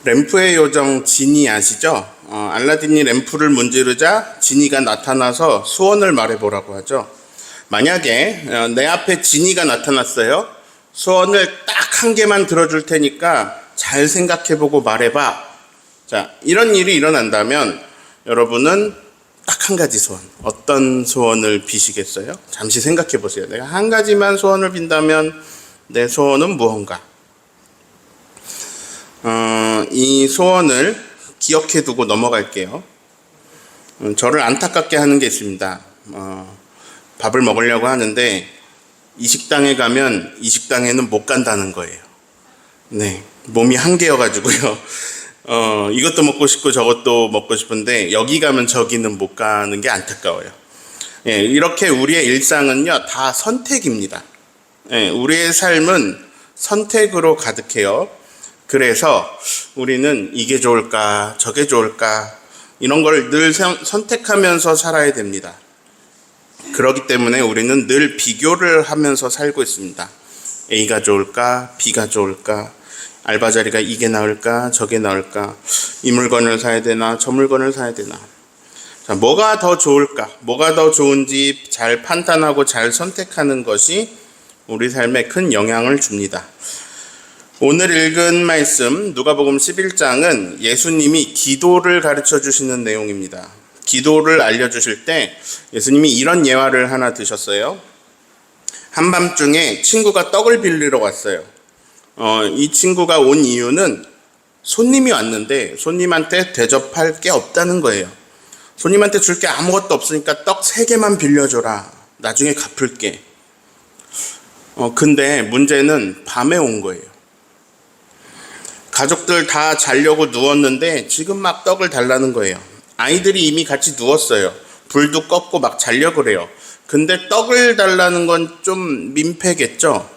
램프의 요정 지니 아시죠? 알라딘이 램프를 문지르자 지니가 나타나서 소원을 말해보라고 하죠. 만약에 내 앞에 지니가 나타났어요. 소원을 딱 한 개만 들어줄 테니까 잘 생각해보고 말해봐. 자, 이런 일이 일어난다면 여러분은 딱 한 가지 소원, 어떤 소원을 비시겠어요? 잠시 생각해보세요. 내가 한 가지만 소원을 빈다면 내 소원은 무언가? 이 소원을 기억해두고 넘어갈게요. 저를 안타깝게 하는 게 있습니다. 밥을 먹으려고 하는데 이 식당에 가면 이 식당에는 못 간다는 거예요. 네, 몸이 한계여가지고요. 이것도 먹고 싶고 저것도 먹고 싶은데 여기 가면 저기는 못 가는 게 안타까워요. 예, 이렇게 우리의 일상은요 다 선택입니다. 예, 우리의 삶은 선택으로 가득해요. 그래서 우리는 이게 좋을까 저게 좋을까 이런 걸 늘 선택하면서 살아야 됩니다. 그렇기 때문에 우리는 늘 비교를 하면서 살고 있습니다. A가 좋을까 B가 좋을까, 알바 자리가 이게 나을까 저게 나을까, 이 물건을 사야 되나 저 물건을 사야 되나. 자, 뭐가 더 좋을까, 뭐가 더 좋은지 잘 판단하고 잘 선택하는 것이 우리 삶에 큰 영향을 줍니다. 오늘 읽은 말씀 누가복음 11장은 예수님이 기도를 가르쳐 주시는 내용입니다. 기도를 알려주실 때 예수님이 이런 예화를 하나 드셨어요. 한밤중에 친구가 떡을 빌리러 왔어요. 이 친구가 온 이유는 손님이 왔는데 손님한테 대접할 게 없다는 거예요. 손님한테 줄 게 아무것도 없으니까 떡 3개만 빌려줘라. 나중에 갚을게. 근데 문제는 밤에 온 거예요. 가족들 다 자려고 누웠는데 지금 막 떡을 달라는 거예요. 아이들이 이미 같이 누웠어요. 불도 껐고 막 자려고 그래요. 근데 떡을 달라는 건 좀 민폐겠죠?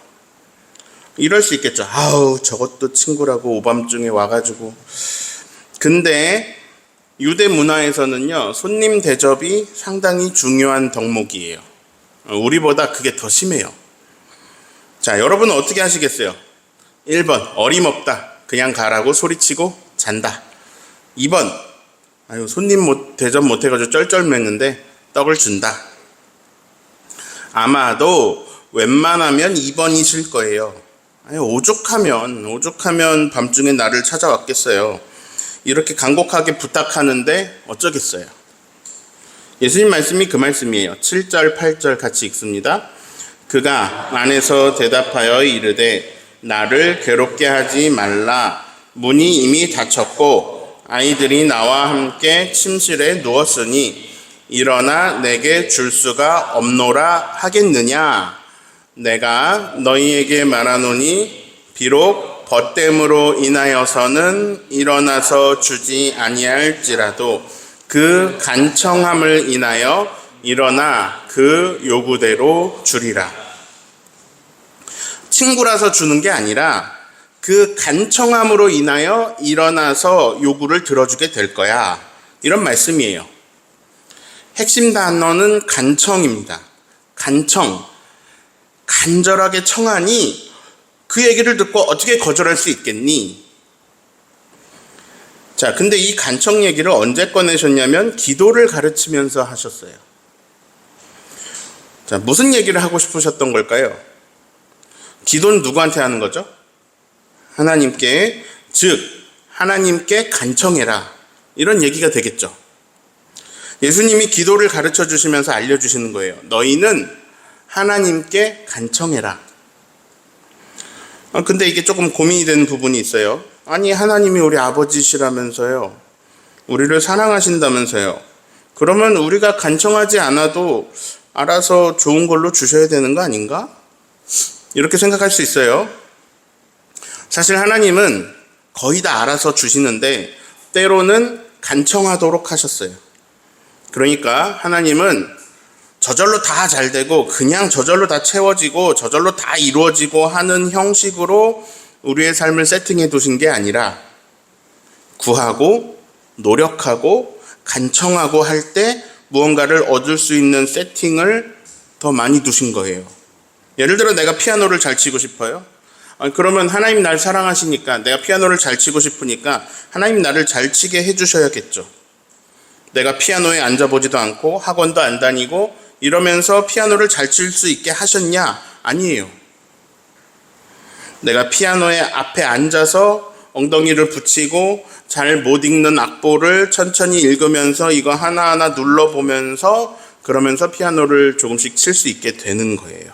이럴 수 있겠죠. 아우, 저것도 친구라고 오밤중에 와가지고. 근데 유대 문화에서는요, 손님 대접이 상당히 중요한 덕목이에요. 우리보다 그게 더 심해요. 자, 여러분은 어떻게 하시겠어요? 1번, 어림없다. 그냥 가라고 소리치고 잔다. 2번, 아유, 손님 대접 못해가지고 쩔쩔맸는데 떡을 준다. 아마도 웬만하면 2번이실 거예요. 아니, 오죽하면 밤중에 나를 찾아왔겠어요. 이렇게 간곡하게 부탁하는데 어쩌겠어요. 예수님 말씀이 그 말씀이에요. 7절, 8절 같이 읽습니다. 그가 안에서 대답하여 이르되 나를 괴롭게 하지 말라. 문이 이미 닫혔고 아이들이 나와 함께 침실에 누웠으니 일어나 내게 줄 수가 없노라 하겠느냐. 내가 너희에게 말하노니 비록 벗됨으로 인하여서는 일어나서 주지 아니할지라도 그 간청함을 인하여 일어나 그 요구대로 주리라. 친구라서 주는 게 아니라 그 간청함으로 인하여 일어나서 요구를 들어주게 될 거야. 이런 말씀이에요. 핵심 단어는 간청입니다. 간청. 간절하게 청하니 그 얘기를 듣고 어떻게 거절할 수 있겠니? 자, 근데 이 간청 얘기를 언제 꺼내셨냐면 기도를 가르치면서 하셨어요. 자, 무슨 얘기를 하고 싶으셨던 걸까요? 기도는 누구한테 하는 거죠? 하나님께, 즉 하나님께 간청해라. 이런 얘기가 되겠죠. 예수님이 기도를 가르쳐 주시면서 알려주시는 거예요. 너희는 하나님께 간청해라. 근데 이게 조금 고민이 되는 부분이 있어요. 아니, 하나님이 우리 아버지시라면서요. 우리를 사랑하신다면서요. 그러면 우리가 간청하지 않아도 알아서 좋은 걸로 주셔야 되는 거 아닌가? 이렇게 생각할 수 있어요. 사실 하나님은 거의 다 알아서 주시는데 때로는 간청하도록 하셨어요. 그러니까 하나님은 저절로 다 잘 되고 그냥 저절로 다 채워지고 저절로 다 이루어지고 하는 형식으로 우리의 삶을 세팅해 두신 게 아니라 구하고 노력하고 간청하고 할 때 무언가를 얻을 수 있는 세팅을 더 많이 두신 거예요. 예를 들어 내가 피아노를 잘 치고 싶어요. 그러면 하나님 날 사랑하시니까 내가 피아노를 잘 치고 싶으니까 하나님 나를 잘 치게 해주셔야겠죠. 내가 피아노에 앉아보지도 않고 학원도 안 다니고 이러면서 피아노를 잘 칠 수 있게 하셨냐? 아니에요. 내가 피아노의 앞에 앉아서 엉덩이를 붙이고 잘 못 읽는 악보를 천천히 읽으면서 이거 하나하나 눌러보면서 그러면서 피아노를 조금씩 칠 수 있게 되는 거예요.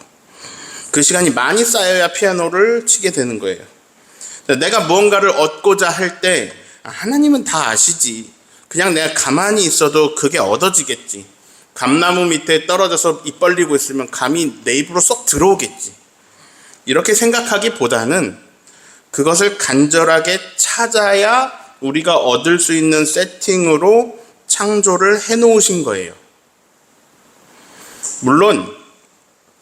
그 시간이 많이 쌓여야 피아노를 치게 되는 거예요. 내가 무언가를 얻고자 할 때 하나님은 다 아시지. 그냥 내가 가만히 있어도 그게 얻어지겠지. 감나무 밑에 떨어져서 입 벌리고 있으면 감이 내 입으로 쏙 들어오겠지. 이렇게 생각하기보다는 그것을 간절하게 찾아야 우리가 얻을 수 있는 세팅으로 창조를 해놓으신 거예요. 물론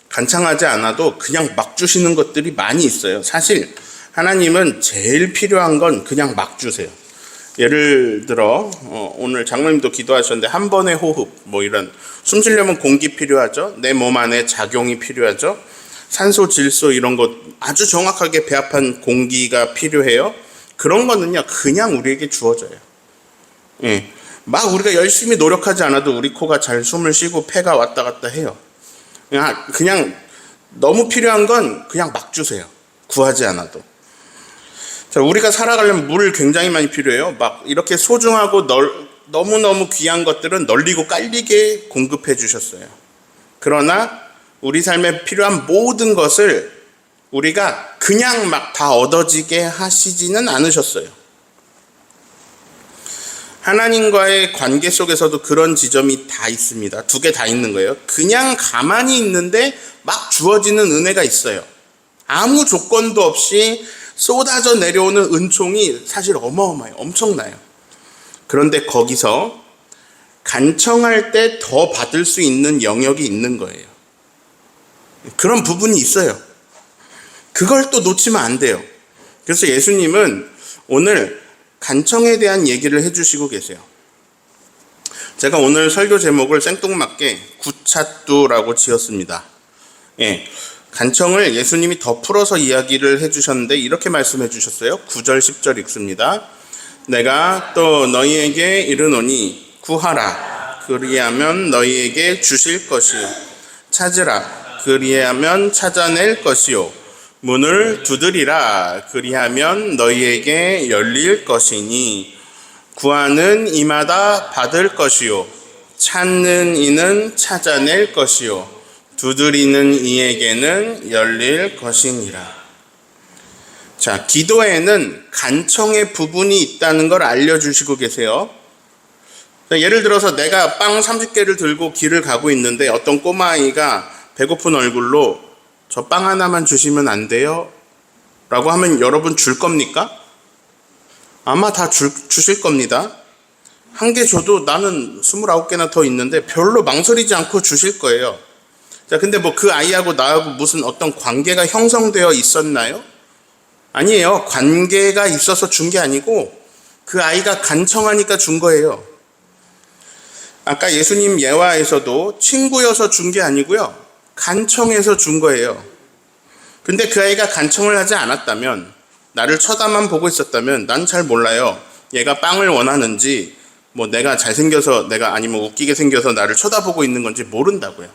간창하지 않아도 그냥 막 주시는 것들이 많이 있어요. 사실 하나님은 제일 필요한 건 그냥 막 주세요. 예를 들어 오늘 장로님도 기도하셨는데 한 번의 호흡 뭐 이런 숨 쉬려면 공기 필요하죠. 내 몸 안에 작용이 필요하죠. 산소, 질소 이런 것 아주 정확하게 배합한 공기가 필요해요. 그런 거는요 그냥 우리에게 주어져요. 예. 막 우리가 열심히 노력하지 않아도 우리 코가 잘 숨을 쉬고 폐가 왔다 갔다 해요. 그냥 너무 필요한 건 그냥 막 주세요. 구하지 않아도. 자, 우리가 살아가려면 물 굉장히 많이 필요해요. 막 이렇게 소중하고 너무너무 귀한 것들은 널리고 깔리게 공급해 주셨어요. 그러나 우리 삶에 필요한 모든 것을 우리가 그냥 막 다 얻어지게 하시지는 않으셨어요. 하나님과의 관계 속에서도 그런 지점이 다 있습니다. 두 개 다 있는 거예요. 그냥 가만히 있는데 막 주어지는 은혜가 있어요. 아무 조건도 없이 쏟아져 내려오는 은총이 사실 어마어마해요. 엄청나요. 그런데 거기서 간청할 때 더 받을 수 있는 영역이 있는 거예요. 그런 부분이 있어요. 그걸 또 놓치면 안 돼요. 그래서 예수님은 오늘 간청에 대한 얘기를 해주시고 계세요. 제가 오늘 설교 제목을 생뚱맞게 구차뚜라고 지었습니다. 예, 간청을 예수님이 더 풀어서 이야기를 해주셨는데 이렇게 말씀해 주셨어요. 9절 10절 읽습니다. 내가 또 너희에게 이르노니 구하라 그리하면 너희에게 주실 것이요 찾으라 그리하면 찾아낼 것이요 문을 두드리라 그리하면 너희에게 열릴 것이니 구하는 이마다 받을 것이요 찾는 이는 찾아낼 것이요 두드리는 이에게는 열릴 것이니라. 자, 기도에는 간청의 부분이 있다는 걸 알려주시고 계세요. 예를 들어서 내가 빵 30개를 들고 길을 가고 있는데 어떤 꼬마아이가 배고픈 얼굴로 저 빵 하나만 주시면 안 돼요? 라고 하면 여러분 줄 겁니까? 아마 다 주실 겁니다. 한 개 줘도 나는 29개나 더 있는데 별로 망설이지 않고 주실 거예요. 자, 근데 뭐 그 아이하고 나하고 무슨 어떤 관계가 형성되어 있었나요? 아니에요. 관계가 있어서 준 게 아니고 그 아이가 간청하니까 준 거예요. 아까 예수님 예화에서도 친구여서 준 게 아니고요. 간청해서 준 거예요. 근데 그 아이가 간청을 하지 않았다면, 나를 쳐다만 보고 있었다면 난 잘 몰라요. 얘가 빵을 원하는지, 뭐 내가 잘생겨서 아니면 웃기게 생겨서 나를 쳐다보고 있는 건지 모른다고요.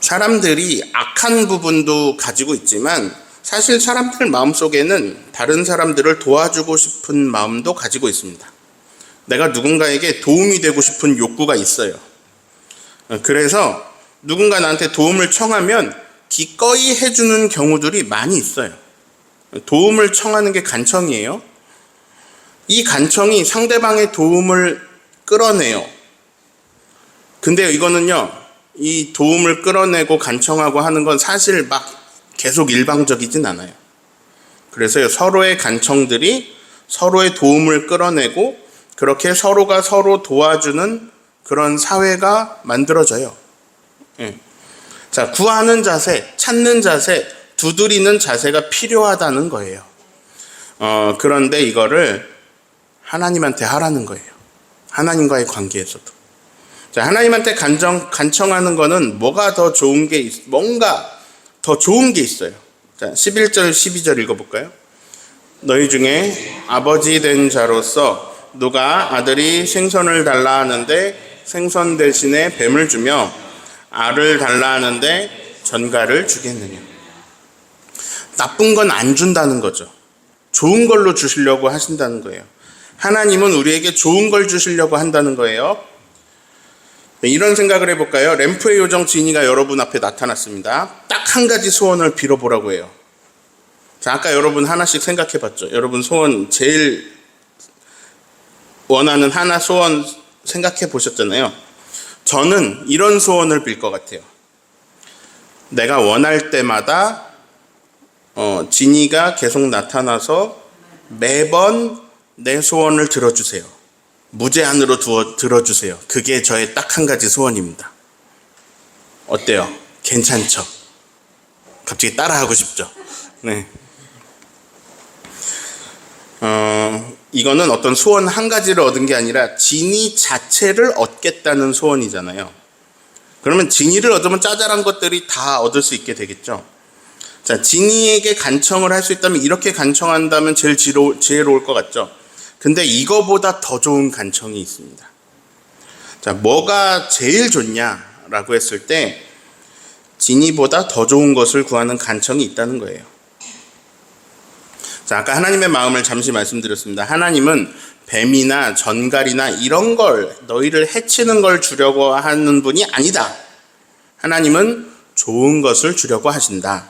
사람들이 악한 부분도 가지고 있지만 사실 사람들 마음속에는 다른 사람들을 도와주고 싶은 마음도 가지고 있습니다. 내가 누군가에게 도움이 되고 싶은 욕구가 있어요. 그래서 누군가 나한테 도움을 청하면 기꺼이 해주는 경우들이 많이 있어요. 도움을 청하는 게 간청이에요. 이 간청이 상대방의 도움을 끌어내요. 근데 이거는요, 이 도움을 끌어내고 간청하고 하는 건 사실 막 계속 일방적이진 않아요. 그래서 서로의 간청들이 서로의 도움을 끌어내고 그렇게 서로가 서로 도와주는 그런 사회가 만들어져요. 예. 자, 구하는 자세, 찾는 자세, 두드리는 자세가 필요하다는 거예요. 그런데 이거를 하나님한테 하라는 거예요. 하나님과의 관계에서도. 자, 하나님한테 간청하는 거는 뭔가 더 좋은 게 있어요. 자, 11절, 12절 읽어볼까요? 너희 중에 아버지 된 자로서 누가 아들이 생선을 달라 하는데 생선 대신에 뱀을 주며 알을 달라 하는데 전갈을 주겠느냐. 나쁜 건 안 준다는 거죠. 좋은 걸로 주시려고 하신다는 거예요. 하나님은 우리에게 좋은 걸 주시려고 한다는 거예요. 이런 생각을 해볼까요? 램프의 요정 지니가 여러분 앞에 나타났습니다. 딱 한 가지 소원을 빌어보라고 해요. 자, 아까 여러분 하나씩 생각해봤죠? 여러분 소원 제일 원하는 하나 소원 생각해보셨잖아요. 저는 이런 소원을 빌 것 같아요. 내가 원할 때마다 지니가 계속 나타나서 매번 내 소원을 들어주세요. 무제한으로 들어주세요. 그게 저의 딱 한 가지 소원입니다. 어때요? 괜찮죠? 갑자기 따라하고 싶죠? 네. 이거는 어떤 소원 한 가지를 얻은 게 아니라 지니 자체를 얻겠다는 소원이잖아요. 그러면 지니를 얻으면 짜잘한 것들이 다 얻을 수 있게 되겠죠. 자, 지니에게 간청을 할 수 있다면 이렇게 간청한다면 제일 지혜로울 것 같죠. 근데 이거보다 더 좋은 간청이 있습니다. 자, 뭐가 제일 좋냐라고 했을 때 지니보다 더 좋은 것을 구하는 간청이 있다는 거예요. 자, 아까 하나님의 마음을 잠시 말씀드렸습니다. 하나님은 뱀이나 전갈이나 이런 걸, 너희를 해치는 걸 주려고 하는 분이 아니다. 하나님은 좋은 것을 주려고 하신다.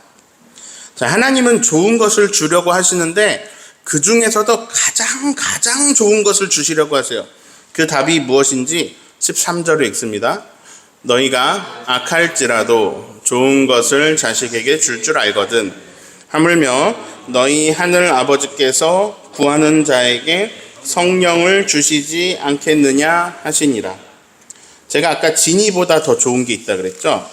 자, 하나님은 좋은 것을 주려고 하시는데 그 중에서도 가장 좋은 것을 주시려고 하세요. 그 답이 무엇인지 13절을 읽습니다. 너희가 악할지라도 좋은 것을 자식에게 줄 줄 알거든. 하물며 너희 하늘 아버지께서 구하는 자에게 성령을 주시지 않겠느냐 하시니라. 제가 아까 지니보다 더 좋은 게 있다 그랬죠.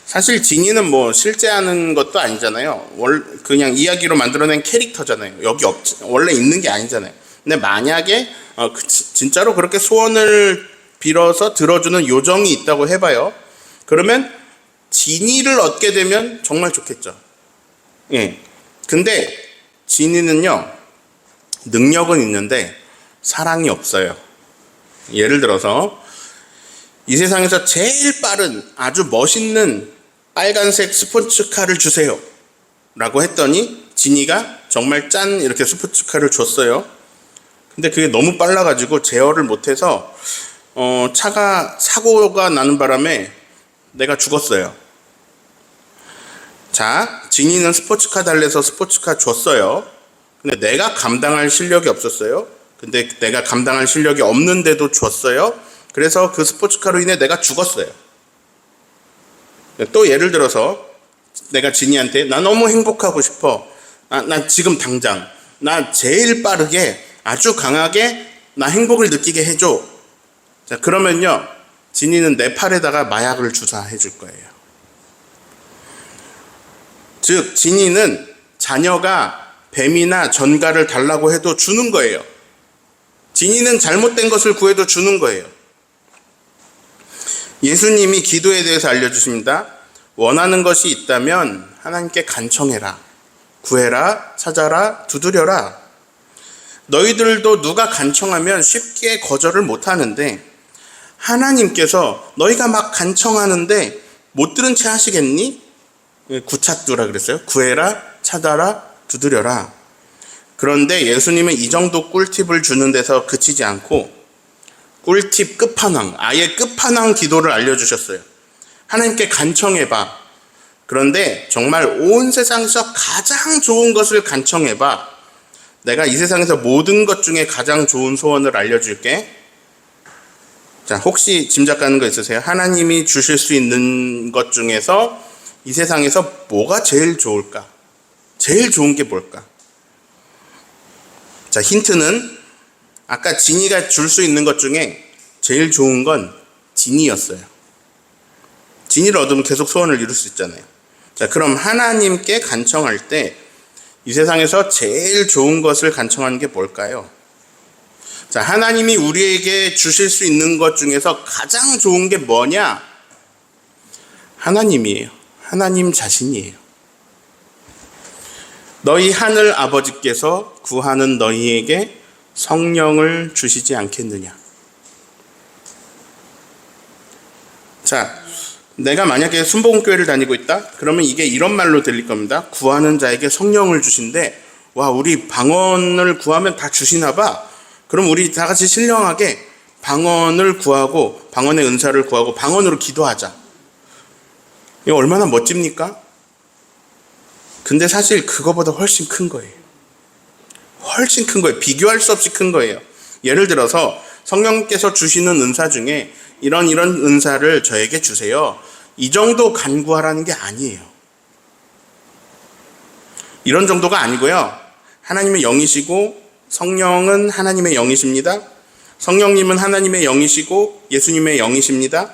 사실 지니는 뭐 실제 하는 것도 아니잖아요. 그냥 이야기로 만들어낸 캐릭터잖아요. 여기 원래 있는 게 아니잖아요. 근데 만약에 진짜로 그렇게 소원을 빌어서 들어주는 요정이 있다고 해봐요. 그러면 지니를 얻게 되면 정말 좋겠죠. 예. 근데 지니는요, 능력은 있는데 사랑이 없어요. 예를 들어서 이 세상에서 제일 빠른 아주 멋있는 빨간색 스포츠카를 주세요 라고 했더니 지니가 정말 짠 이렇게 스포츠카를 줬어요. 근데 그게 너무 빨라가지고 제어를 못해서 차가 사고가 나는 바람에 내가 죽었어요. 자, 지니는 스포츠카 달래서 스포츠카 줬어요. 근데 내가 감당할 실력이 없었어요. 근데 내가 감당할 실력이 없는데도 줬어요. 그래서 그 스포츠카로 인해 내가 죽었어요. 또 예를 들어서 내가 지니한테 나 너무 행복하고 싶어. 나 지금 당장 나 제일 빠르게 아주 강하게 나 행복을 느끼게 해줘. 자, 그러면요 지니는 내 팔에다가 마약을 주사해 줄 거예요. 즉 지니는 자녀가 뱀이나 전갈을 달라고 해도 주는 거예요. 지니는 잘못된 것을 구해도 주는 거예요. 예수님이 기도에 대해서 알려주십니다. 원하는 것이 있다면 하나님께 간청해라. 구해라, 찾아라, 두드려라. 너희들도 누가 간청하면 쉽게 거절을 못하는데 하나님께서 너희가 막 간청하는데 못 들은 채 하시겠니? 구찾두라 그랬어요. 구해라, 찾아라, 두드려라. 그런데 예수님은 이 정도 꿀팁을 주는 데서 그치지 않고 꿀팁 끝판왕, 아예 끝판왕 기도를 알려주셨어요. 하나님께 간청해봐. 그런데 정말 온 세상에서 가장 좋은 것을 간청해봐. 내가 이 세상에서 모든 것 중에 가장 좋은 소원을 알려줄게. 자, 혹시 짐작가는 거 있으세요? 하나님이 주실 수 있는 것 중에서 이 세상에서 뭐가 제일 좋을까? 제일 좋은 게 뭘까? 자, 힌트는 아까 지니가 줄 수 있는 것 중에 제일 좋은 건 지니였어요. 지니를 얻으면 계속 소원을 이룰 수 있잖아요. 자, 그럼 하나님께 간청할 때 이 세상에서 제일 좋은 것을 간청하는 게 뭘까요? 자, 하나님이 우리에게 주실 수 있는 것 중에서 가장 좋은 게 뭐냐? 하나님이에요. 하나님 자신이에요. 너희 하늘 아버지께서 구하는 너희에게 성령을 주시지 않겠느냐. 자, 내가 만약에 순복음교회를 다니고 있다? 그러면 이게 이런 말로 들릴 겁니다. 구하는 자에게 성령을 주신대. 와, 우리 방언을 구하면 다 주시나 봐. 그럼 우리 다 같이 신령하게 방언을 구하고 방언의 은사를 구하고 방언으로 기도하자. 이거 얼마나 멋집니까? 근데 사실 그거보다 훨씬 큰 거예요. 훨씬 큰 거예요. 비교할 수 없이 큰 거예요. 예를 들어서 성령께서 주시는 은사 중에 이런 은사를 저에게 주세요. 이 정도 간구하라는 게 아니에요. 이런 정도가 아니고요. 하나님의 영이시고 성령은 하나님의 영이십니다. 성령님은 하나님의 영이시고 예수님의 영이십니다.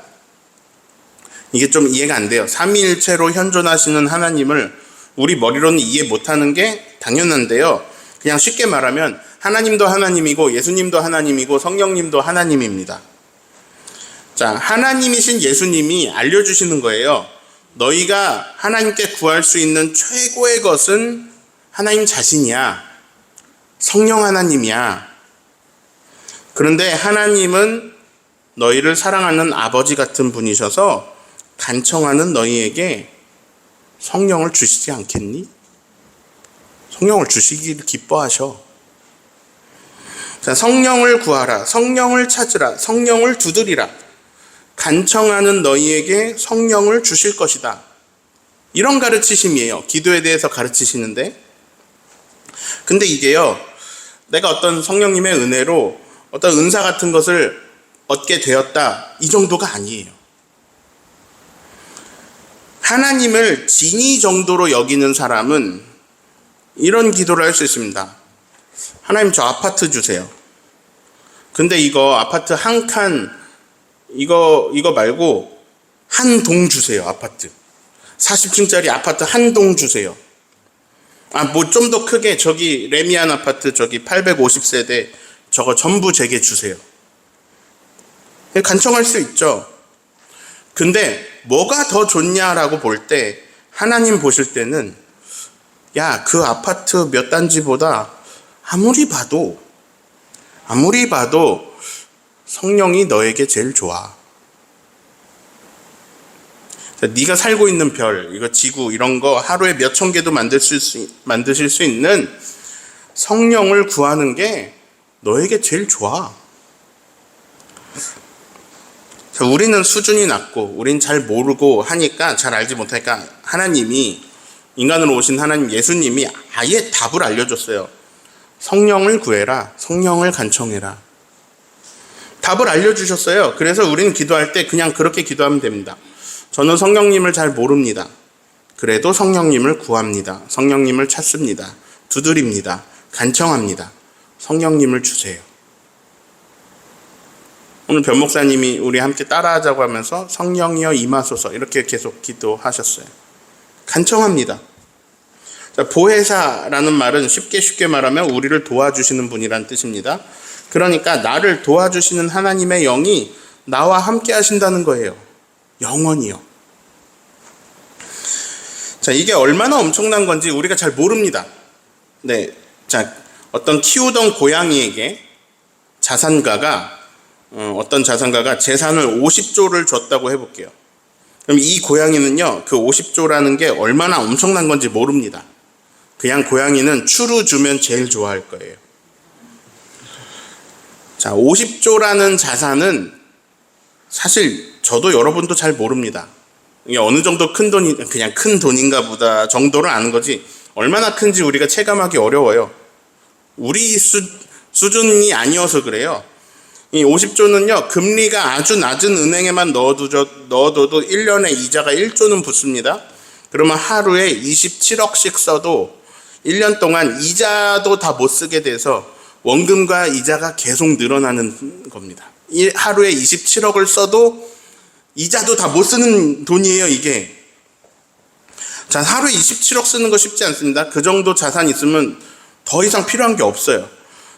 이게 좀 이해가 안 돼요. 삼위일체로 현존하시는 하나님을 우리 머리로는 이해 못하는 게 당연한데요. 그냥 쉽게 말하면 하나님도 하나님이고 예수님도 하나님이고 성령님도 하나님입니다. 자, 하나님이신 예수님이 알려주시는 거예요. 너희가 하나님께 구할 수 있는 최고의 것은 하나님 자신이야. 성령 하나님이야. 그런데 하나님은 너희를 사랑하는 아버지 같은 분이셔서 간청하는 너희에게 성령을 주시지 않겠니? 성령을 주시기를 기뻐하셔. 자, 성령을 구하라. 성령을 찾으라. 성령을 두드리라. 간청하는 너희에게 성령을 주실 것이다. 이런 가르치심이에요. 기도에 대해서 가르치시는데. 근데 이게요, 내가 어떤 성령님의 은혜로 어떤 은사 같은 것을 얻게 되었다. 이 정도가 아니에요. 하나님을 진이 정도로 여기는 사람은 이런 기도를 할 수 있습니다. 하나님, 저 아파트 주세요. 근데 이거 아파트 한 칸, 이거 말고 한 동 주세요. 아파트 40층짜리 아파트 한 동 주세요. 뭐 좀 더 크게 저기 레미안 아파트 저기 850세대 저거 전부 제게 주세요. 간청할 수 있죠. 근데 뭐가 더 좋냐라고 볼 때 하나님 보실 때는 야, 그 아파트 몇 단지보다 아무리 봐도 성령이 너에게 제일 좋아. 네가 살고 있는 별, 이거 지구 이런 거 하루에 몇천 개도 만드실 수 있는 성령을 구하는 게 너에게 제일 좋아. 자, 우리는 수준이 낮고 우린 잘 모르고 하니까 잘 알지 못하니까 하나님이 인간으로 오신 하나님 예수님이 아예 답을 알려줬어요. 성령을 구해라. 성령을 간청해라. 답을 알려주셨어요. 그래서 우리는 기도할 때 그냥 그렇게 기도하면 됩니다. 저는 성령님을 잘 모릅니다. 그래도 성령님을 구합니다. 성령님을 찾습니다. 두드립니다. 간청합니다. 성령님을 주세요. 오늘 변 목사님이 우리 함께 따라하자고 하면서 성령이여 임하소서 이렇게 계속 기도하셨어요. 간청합니다. 자, 보혜사라는 말은 쉽게 말하면 우리를 도와주시는 분이란 뜻입니다. 그러니까 나를 도와주시는 하나님의 영이 나와 함께 하신다는 거예요. 영원히요. 자, 이게 얼마나 엄청난 건지 우리가 잘 모릅니다. 네. 자, 어떤 키우던 고양이에게 어떤 자산가가 재산을 50조를 줬다고 해볼게요. 그럼 이 고양이는요, 그 50조라는 게 얼마나 엄청난 건지 모릅니다. 그냥 고양이는 추루 주면 제일 좋아할 거예요. 자, 50조라는 자산은 사실 저도 여러분도 잘 모릅니다. 이게 어느 정도 큰 돈이, 그냥 큰 돈인가 보다 정도를 아는 거지, 얼마나 큰지 우리가 체감하기 어려워요. 우리 수준이 아니어서 그래요. 이 50조는요, 금리가 아주 낮은 은행에만 넣어둬도 1년에 이자가 1조는 붙습니다. 그러면 하루에 27억씩 써도 1년 동안 이자도 다 못 쓰게 돼서 원금과 이자가 계속 늘어나는 겁니다. 하루에 27억을 써도 이자도 다 못 쓰는 돈이에요, 이게. 자, 하루에 27억 쓰는 거 쉽지 않습니다. 그 정도 자산 있으면 더 이상 필요한 게 없어요.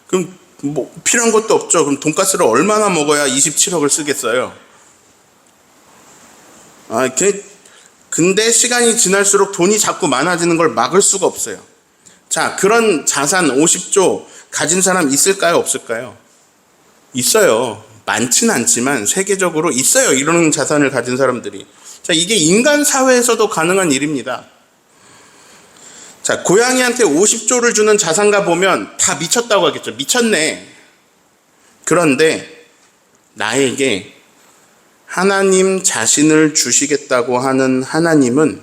그럼 뭐 필요한 것도 없죠. 그럼 돈가스를 얼마나 먹어야 27억을 쓰겠어요? 근데 시간이 지날수록 돈이 자꾸 많아지는 걸 막을 수가 없어요. 자, 그런 자산 50조 가진 사람 있을까요? 없을까요? 있어요. 많지는 않지만 세계적으로 있어요. 이런 자산을 가진 사람들이. 자, 이게 인간 사회에서도 가능한 일입니다. 자, 고양이한테 50조를 주는 자산가 보면 다 미쳤다고 하겠죠. 미쳤네. 그런데 나에게 하나님 자신을 주시겠다고 하는 하나님은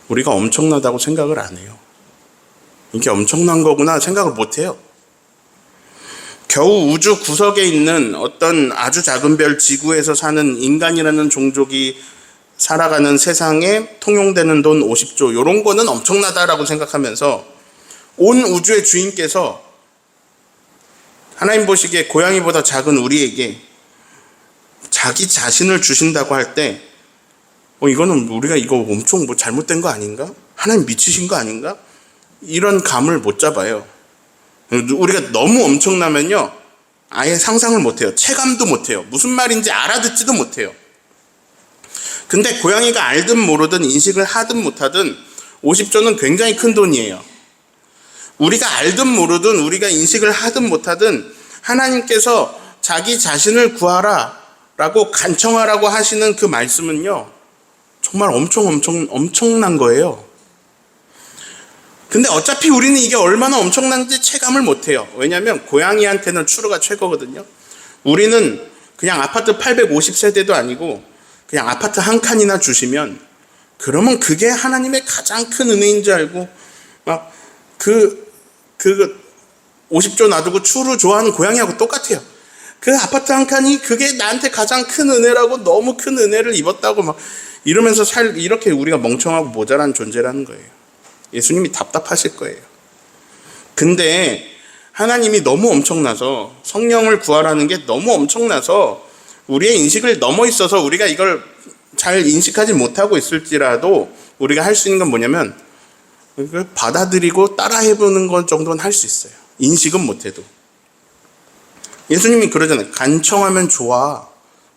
우리가 엄청나다고 생각을 안 해요. 이게 엄청난 거구나 생각을 못 해요. 겨우 우주 구석에 있는 어떤 아주 작은 별 지구에서 사는 인간이라는 종족이 살아가는 세상에 통용되는 돈 50조, 이런 거는 엄청나다라고 생각하면서 온 우주의 주인께서 하나님 보시기에 고양이보다 작은 우리에게 자기 자신을 주신다고 할 때 이거는 우리가 이거 엄청 뭐 잘못된 거 아닌가? 하나님 미치신 거 아닌가? 이런 감을 못 잡아요. 우리가 너무 엄청나면요 아예 상상을 못해요. 체감도 못해요. 무슨 말인지 알아듣지도 못해요. 근데 고양이가 알든 모르든 인식을 하든 못하든 50조는 굉장히 큰 돈이에요. 우리가 알든 모르든 우리가 인식을 하든 못하든 하나님께서 자기 자신을 구하라 라고 간청하라고 하시는 그 말씀은요 정말 엄청난 거예요. 근데 어차피 우리는 이게 얼마나 엄청난지 체감을 못해요. 왜냐하면 고양이한테는 추루가 최고거든요. 우리는 그냥 아파트 850세대도 아니고 그냥 아파트 한 칸이나 주시면 그러면 그게 하나님의 가장 큰 은혜인 줄 알고 막 그 50조 놔두고 추루 좋아하는 고양이하고 똑같아요. 그 아파트 한 칸이 그게 나한테 가장 큰 은혜라고 너무 큰 은혜를 입었다고 막 이러면서 이렇게 우리가 멍청하고 모자란 존재라는 거예요. 예수님이 답답하실 거예요. 근데 하나님이 너무 엄청나서 성령을 구하라는 게 너무 엄청나서 우리의 인식을 넘어 있어서 우리가 이걸 잘 인식하지 못하고 있을지라도 우리가 할 수 있는 건 뭐냐면 받아들이고 따라해보는 것 정도는 할 수 있어요. 인식은 못해도. 예수님이 그러잖아요. 간청하면 좋아.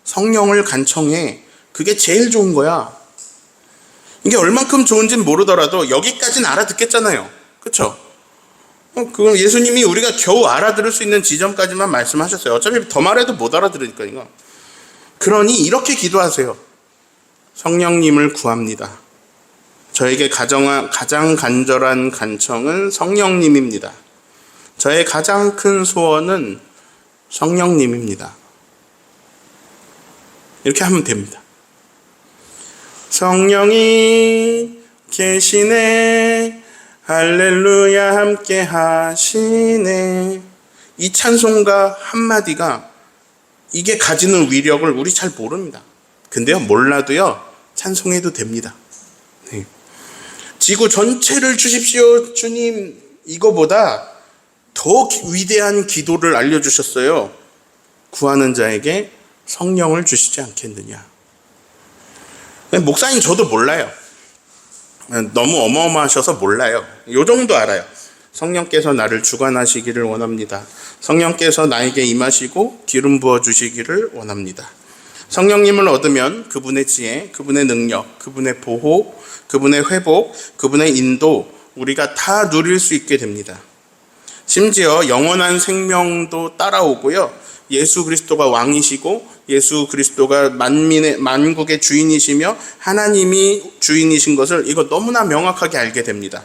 성령을 간청해. 그게 제일 좋은 거야. 이게 얼만큼 좋은지는 모르더라도 여기까지는 알아듣겠잖아요. 그렇죠? 그건 예수님이 우리가 겨우 알아들을 수 있는 지점까지만 말씀하셨어요. 어차피 더 말해도 못 알아들으니까. 그러니 이렇게 기도하세요. 성령님을 구합니다. 저에게 가장 간절한 간청은 성령님입니다. 저의 가장 큰 소원은 성령님입니다. 이렇게 하면 됩니다. 성령이 계시네 할렐루야 함께 하시네. 이 찬송가 한마디가 이게 가지는 위력을 우리 잘 모릅니다. 근데요 몰라도요 찬송해도 됩니다. 네. 지구 전체를 주십시오 주님, 이거보다 더 위대한 기도를 알려주셨어요. 구하는 자에게 성령을 주시지 않겠느냐. 목사님 저도 몰라요. 너무 어마어마하셔서 몰라요. 요 정도 알아요. 성령께서 나를 주관하시기를 원합니다. 성령께서 나에게 임하시고 기름 부어주시기를 원합니다. 성령님을 얻으면 그분의 지혜, 그분의 능력, 그분의 보호, 그분의 회복, 그분의 인도 우리가 다 누릴 수 있게 됩니다. 심지어 영원한 생명도 따라오고요. 예수 그리스도가 왕이시고 예수 그리스도가 만국의 주인이시며 하나님이 주인이신 것을 이거 너무나 명확하게 알게 됩니다.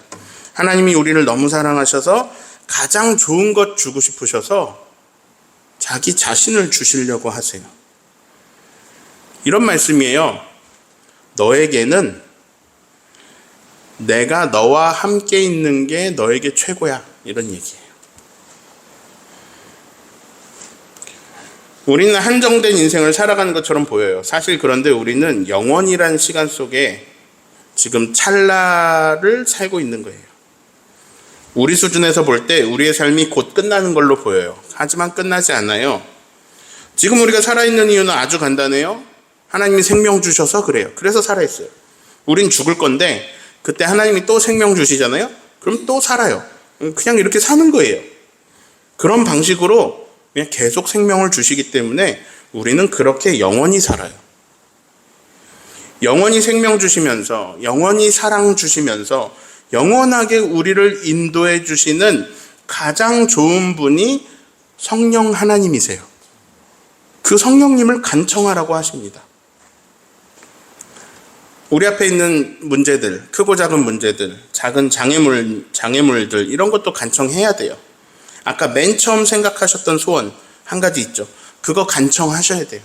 하나님이 우리를 너무 사랑하셔서 가장 좋은 것 주고 싶으셔서 자기 자신을 주시려고 하세요. 이런 말씀이에요. 너에게는 내가 너와 함께 있는 게 너에게 최고야. 이런 얘기예요. 우리는 한정된 인생을 살아가는 것처럼 보여요. 사실 그런데 우리는 영원이란 시간 속에 지금 찰나를 살고 있는 거예요. 우리 수준에서 볼 때 우리의 삶이 곧 끝나는 걸로 보여요. 하지만 끝나지 않아요. 지금 우리가 살아있는 이유는 아주 간단해요. 하나님이 생명 주셔서 그래요. 그래서 살아있어요. 우린 죽을 건데 그때 하나님이 또 생명 주시잖아요. 그럼 또 살아요. 그냥 이렇게 사는 거예요. 그런 방식으로 그냥 계속 생명을 주시기 때문에 우리는 그렇게 영원히 살아요. 영원히 생명 주시면서 영원히 사랑 주시면서 영원하게 우리를 인도해 주시는 가장 좋은 분이 성령 하나님이세요. 그 성령님을 간청하라고 하십니다. 우리 앞에 있는 문제들, 크고 작은 문제들, 작은 장애물들 이런 것도 간청해야 돼요. 아까 맨 처음 생각하셨던 소원 한 가지 있죠. 그거 간청하셔야 돼요.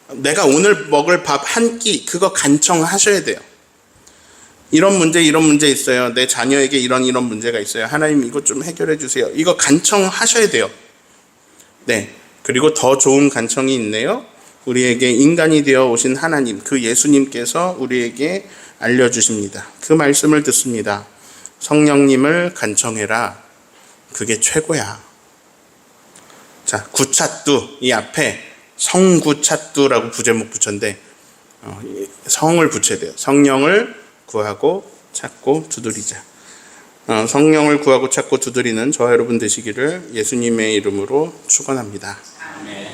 내가 오늘 먹을 밥 한 끼, 그거 간청하셔야 돼요. 이런 문제 있어요. 내 자녀에게 이런 문제가 있어요. 하나님 이거 좀 해결해 주세요. 이거 간청하셔야 돼요. 네. 그리고 더 좋은 간청이 있네요. 우리에게 인간이 되어 오신 하나님, 그 예수님께서 우리에게 알려주십니다. 그 말씀을 듣습니다. 성령님을 간청해라. 그게 최고야. 자, 구차뚜, 이 앞에 성구차뚜라고 부제목 붙였는데 성을 붙여야 돼요. 성령을 구하고 찾고 두드리자. 성령을 구하고 찾고 두드리는 저와 여러분 되시기를 예수님의 이름으로 축원합니다.